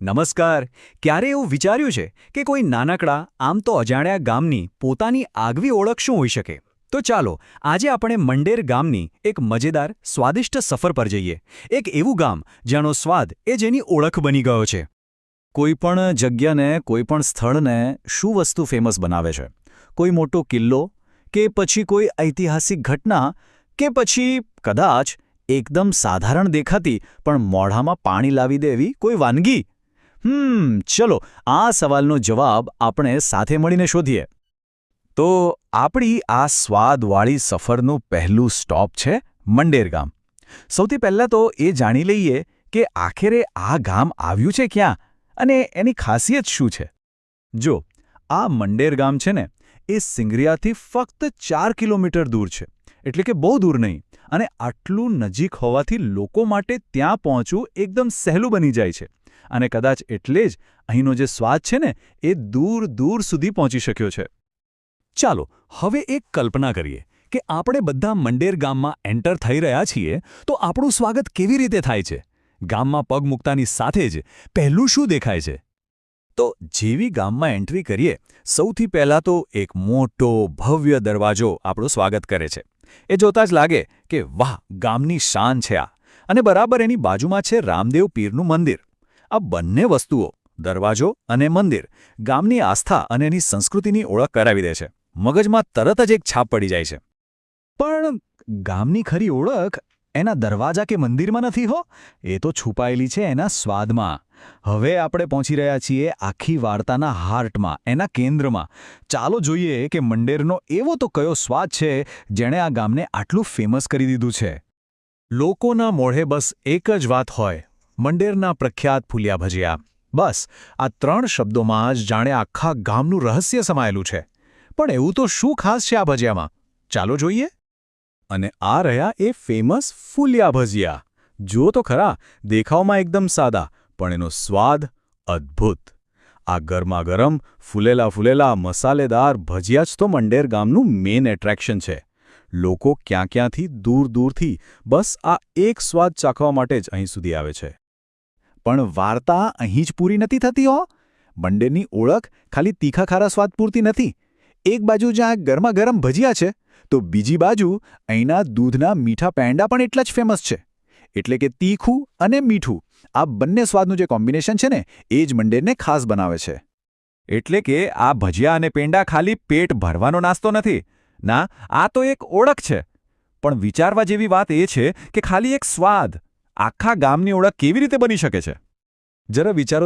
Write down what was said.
નમસ્કાર. ક્યારે એવું વિચાર્યું છે કે કોઈ નાનકડા આમ તો અજાણ્યા ગામની પોતાની આગવી ઓળખ શું હોઈ શકે? તો ચાલો આજે આપણે મંડેર ગામની એક મજેદાર સ્વાદિષ્ટ સફર પર જઈએ. એક એવું ગામ જેનો સ્વાદ જેની ઓળખ બની ગયો છે. કોઈપણ જગ્યાને કોઈપણ સ્થળને શું વસ્તુ ફેમસ બનાવે છે? કોઈ મોટો કિલ્લો કે પછી કોઈ ઐતિહાસિક ઘટના કે પછી કદાચ એકદમ સાધારણ દેખાતી પણ મોઢામાં પાણી લાવી દે એવી કોઈ વાનગી? ચલો આ સવાલનો જવાબ આપણે સાથે મળીને શોધીએ. તો આપણી આ સ્વાદવાળી સફરનું પહેલું સ્ટોપ છે મંડેર ગામ. સૌથી પહેલાં તો એ જાણી લઈએ કે આખરે આ ગામ આવ્યું છે ક્યાં અને એની ખાસિયત શું છે. જો આ મંડેર ગામ છે ને એ સિંગરિયાથી ફક્ત 4 કિલોમીટર દૂર છે, એટલે કે બહુ દૂર નહીં, અને આટલું નજીક હોવાથી લોકો માટે ત્યાં પહોંચવું એકદમ સહેલું બની જાય છે. અને કદાચ એટલે જ અહીંનો જે સ્વાદ છે ને એ દૂર દૂર સુધી પહોંચી શક્યો છે. ચાલો હવે એક કલ્પના કરીએ કે આપણે બધા મંડેર ગામમાં એન્ટર થઈ રહ્યા છીએ તો આપણું સ્વાગત કેવી રીતે થાય છે? ગામમાં પગ મૂકતાની સાથે જ પહેલું શું દેખાય છે? તો જેવી ગામમાં એન્ટ્રી કરીએ સૌથી પહેલાં તો એક મોટો ભવ્ય દરવાજો આપણું સ્વાગત કરે છે. એ જોતાં જ લાગે કે વાહ, ગામની શાન છે આ. અને બરાબર એની બાજુમાં છે રામદેવ પીરનું મંદિર. આ બંને વસ્તુઓ, દરવાજો અને મંદિર, ગામની આસ્થા અને એની સંસ્કૃતિની ઓળખ કરાવી દે છે. મગજમાં તરત જ એક છાપ પડી જાય છે. પણ ગામની ખરી ઓળખ એના દરવાજા કે મંદિરમાં નથી હો, એ તો છુપાયેલી છે એના સ્વાદમાં. હવે આપણે પહોંચી રહ્યા છીએ આખી વાર્તાના હાર્ટમાં, એના કેન્દ્રમાં. ચાલો જોઈએ કે મંડેરનો એવો તો કયો સ્વાદ છે જેણે આ ગામને આટલું ફેમસ કરી દીધું છે. લોકોના મોઢે બસ એક જ વાત હોય, મંડેરના પ્રખ્યાત ફૂલિયા ભજીયા. બસ આ 3 શબ્દોમાં જ જાણે આખા ગામનું રહસ્ય સમાયેલું છે. પણ એવું તો શું ખાસ છે આ ભજીયામાં? ચાલો જોઈએ. અને આ રહ્યા એ ફેમસ ફૂલિયા ભજીયા. જુઓ તો ખરા, દેખાવમાં એકદમ સાદા, પણ એનો સ્વાદ અદ્ભુત. આ ગરમાગરમ ફૂલેલા મસાલેદાર ભજીયા જ તો મંડેર ગામનું મેઇન એટ્રેક્શન છે. લોકો ક્યાં ક્યાંથી દૂર દૂરથી બસ આ એક સ્વાદ ચાખવા માટે જ અહીં સુધી આવે છે. પણ વાર્તા અહીં જ પૂરી નથી થતી હો. મંડેરની ઓળખ ખાલી તીખા ખારા સ્વાદ પૂરતી નથી. એક બાજુ જ્યાં ગરમાગરમ ભજીયા છે તો બીજી બાજુ અહીંના દૂધના મીઠા પેંડા પણ એટલા જ ફેમસ છે. એટલે કે તીખું અને મીઠું, આ બંને સ્વાદનું જે કોમ્બિનેશન છે ને એ જ મંડેરને ખાસ બનાવે છે. એટલે કે આ ભજીયા અને પેંડા ખાલી પેટ ભરવાનો નાસ્તો નથી. ના, આ તો એક ઓળખ છે. પણ વિચારવા જેવી વાત એ છે કે ખાલી એક સ્વાદ આખા ગામની ઓળખ કેવી રીતે બની શકે છે? જરા વિચારો